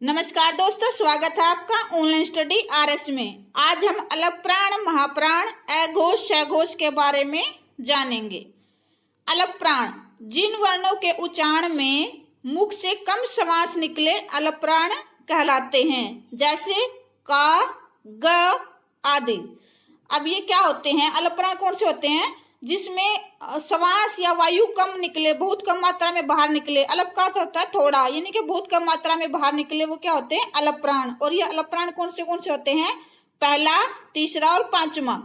नमस्कार दोस्तों, स्वागत है आपका ऑनलाइन स्टडी आरएस में। आज हम अलप प्राण, महाप्राण, अघोष, सघोष के बारे में जानेंगे। अलप प्राण जिन वर्णों के उच्चारण में मुख से कम श्वास निकले अलप प्राण कहलाते हैं, जैसे का, ग आदि। अब ये क्या होते हैं? अलप प्राण कौन से होते हैं? जिसमें श्वास या वायु कम निकले, बहुत कम मात्रा में बाहर निकले। अलप का अर्थ होता है थोड़ा, यानी कि बहुत कम मात्रा में बाहर निकले, वो क्या होते हैं? अलप प्राण। और ये अलप प्राण कौन से होते हैं? पहला, तीसरा और पांचवा।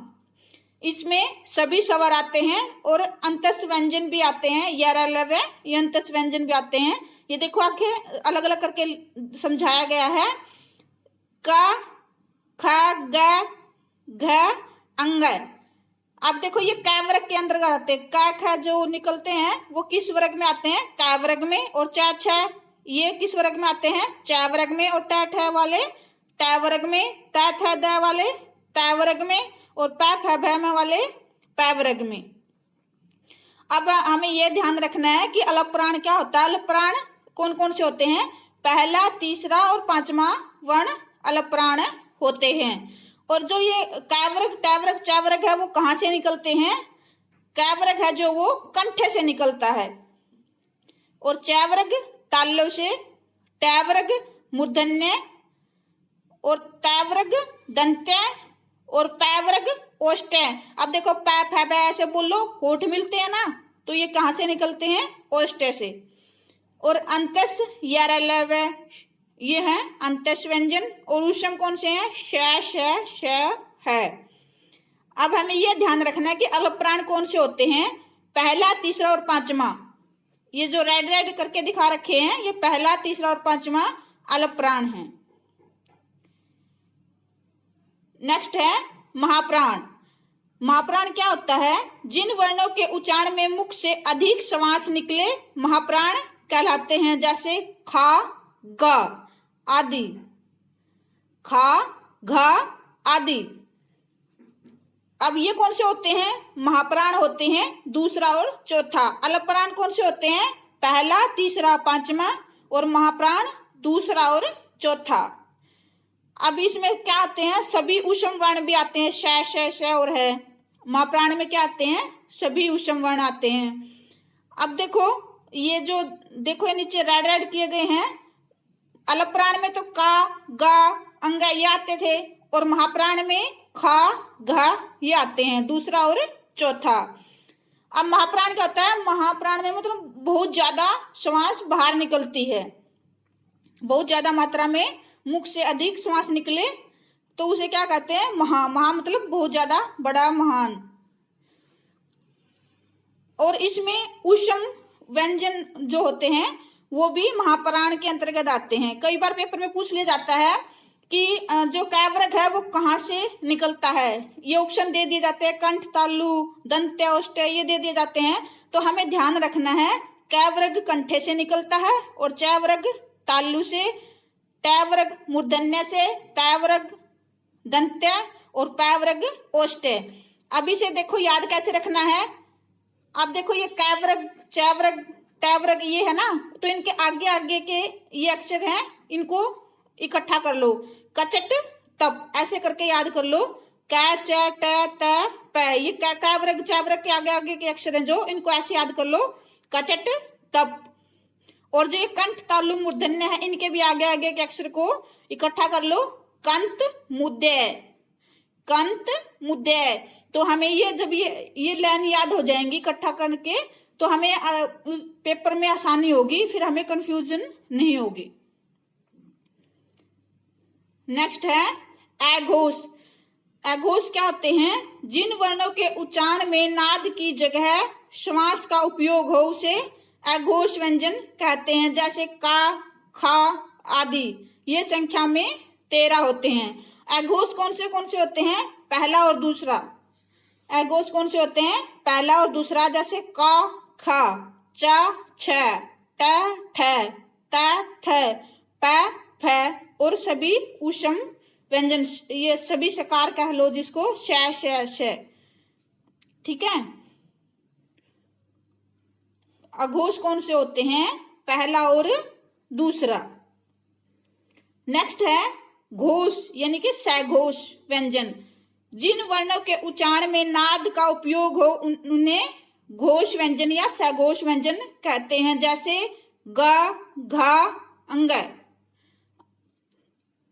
इसमें सभी स्वर आते हैं और अंतस्थ व्यंजन भी आते हैं। ये अंतस्थ व्यंजन भी आते हैं। ये देखो आगे अलग अलग करके समझाया गया है। क, ख, ग, घ, अंग। अब देखो ये क वर्ग के अंतर्गत आते हैं। क, ख जो निकलते हैं वो किस वर्ग में आते हैं? क वर्ग में। और च, छ ये किस वर्ग में आते हैं? च वर्ग में। और ट, ठ वाले त वर्ग में। त, थ, द वाले त वर्ग में। और प, फ, भ, म वाले प वर्ग में। अब हमें यह ध्यान रखना है कि अलप प्राण क्या होता है। अलप प्राण कौन कौन से होते हैं? पहला, तीसरा और पांचवा वर्ण अलप प्राण होते हैं। और जो ये कैवर्ग, टैवर्ग, चैवर्ग है वो कहाँ से निकलते हैं? कैवर्ग है जो वो कंठ से निकलता है, और चैवर्ग तालव से, टैवर्ग मूर्धन्य, और तैवर्ग दंत्य, और पैवर्ग ओष्ठ्य। अब देखो पै फै बै ऐसे बोलो, होठ मिलते हैं ना, तो ये कहाँ से निकलते हैं? ओष्ठ्य से। और अंतस्थ यरलव ये है अंतस्थ व्यंजन। और ऊष्म कौन से हैं? श, श, श है। अब हमें यह ध्यान रखना है कि अलप प्राण कौन से होते हैं? पहला, तीसरा और पांचवा। ये जो रेड रेड करके दिखा रखे हैं, ये पहला, तीसरा और पांचवा अलप प्राण है। नेक्स्ट है महाप्राण। महाप्राण क्या होता है? जिन वर्णों के उच्चारण में मुख से अधिक श्वास निकले महाप्राण कहलाते हैं, जैसे खा, ग आदि। खा, घ आदि। अब ये कौन से होते हैं? महाप्राण होते हैं दूसरा और चौथा। अलप प्राण कौन से होते हैं? पहला, तीसरा, पांचवा। और महाप्राण दूसरा और चौथा। अब इसमें क्या आते हैं? सभी ऊष्म वर्ण भी आते हैं। श, श, श और है। महाप्राण में क्या आते हैं? सभी ऊष्म वर्ण आते हैं। अब देखो ये जो देखो ये नीचे रेड रेड किए गए हैं, अलप प्राण में तो का, गा, अंग ये आते थे, और महाप्राण में खा, घ ये आते हैं दूसरा और चौथा। अब महाप्राण क्या होता है? महाप्राण में मतलब बहुत ज्यादा श्वास बाहर निकलती है, बहुत ज्यादा मात्रा में मुख से अधिक श्वास निकले तो उसे क्या कहते हैं? महा मतलब बहुत ज्यादा, बड़ा, महान। और इसमें ऊष्म व्यंजन जो होते हैं वो भी महाप्राण के अंतर्गत आते हैं। कई बार पेपर में पूछ लिया जाता है कि जो कैवर्ग है वो कहाँ से निकलता है। ये ऑप्शन दे दिए जाते हैं, कंठ, तालु, दंत्य, ओष्ठ्य ये दे दिए जाते हैं। तो हमें ध्यान रखना है कैवर्ग कंठे से निकलता है, और चैवर्ग तालु से, टैवर्ग मूर्धन्य से, तैवर्ग दंत्य, और पैवर्ग ओष्ठ्य। अब इसे देखो याद कैसे रखना है। अब देखो ये कैवर्ग, चैवर्ग, टैवर्ग ये है ना, तो इनके आगे आगे के ये अक्षर हैं, इनको इकट्ठा कर लो। कचट तप ऐसे करके याद कर लो। कै, च, ट, त, प ये कैवर्ग, चैवर्ग के आगे आगे के अक्षर हैं जो, इनको ऐसे याद कर लो। कचट तप। और जो ये कंठ, तालु, मूर्धन्य है, इनके भी आगे आगे के अक्षर को इकट्ठा कर लो। कंत मुद्दे, कंत मुद्दे। तो हमें ये जब ये लाइन याद हो जाएंगी इकट्ठा करके, तो हमें पेपर में आसानी होगी, फिर हमें कंफ्यूजन नहीं होगी। नेक्स्ट है अघोष। अघोष क्या होते हैं? जिन वर्णों के उच्चारण में नाद की जगह श्वास का उपयोग हो उसे अघोष व्यंजन कहते हैं, जैसे का, खा आदि। ये संख्या में 13 होते हैं। अघोष कौन से होते हैं? पहला और दूसरा। अघोष कौन से होते हैं? पहला और दूसरा, जैसे का, खा, च, छ, ट, ठ, त, थ, प, फ, और सभी ऊष्म व्यंजन, ये सभी सकार कह लो जिसको, श, श, श। ठीक है। अघोष कौन से होते हैं? पहला और दूसरा। नेक्स्ट है घोष यानी कि सघोष व्यंजन। जिन वर्णों के उच्चारण में नाद का उपयोग हो उन्हें घोष व्यंजन या सघोष व्यंजन कहते हैं, जैसे ग, घ, अंग।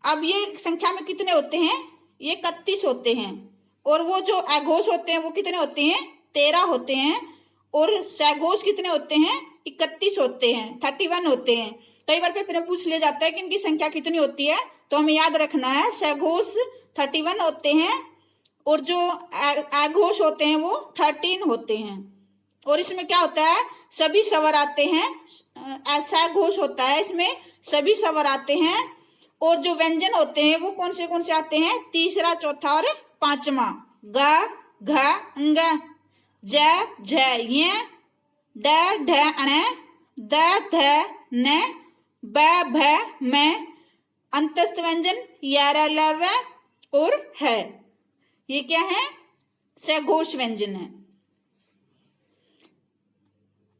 अब ये संख्या में कितने होते हैं? ये 31 होते हैं। और वो जो अघोष होते हैं वो कितने होते हैं? 13 होते हैं। और सघोष कितने होते हैं? 31 होते हैं, 31 होते हैं। कई बार पेपर में पूछ लिया जाता है कि इनकी संख्या कितनी होती है, तो हमें याद रखना है सघोष 31 होते हैं और जो अघोष होते हैं वो 13 होते हैं। और इसमें क्या होता है? सभी स्वर आते हैं। ऐसा घोष होता है, इसमें सभी स्वर आते हैं। और जो व्यंजन होते हैं वो कौन से आते हैं? तीसरा, चौथा और पांचवा। ग, घ, अंग, ज, झ, य, ड, ढ, अण, द, ध, न, ब, भ, म, अंतस्थ व्यंजन यर, लव और है। ये क्या है? सघोष व्यंजन है।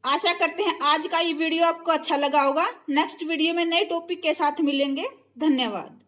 आशा करते हैं आज का ये वीडियो आपको अच्छा लगा होगा। नेक्स्ट वीडियो में नए टॉपिक के साथ मिलेंगे। धन्यवाद।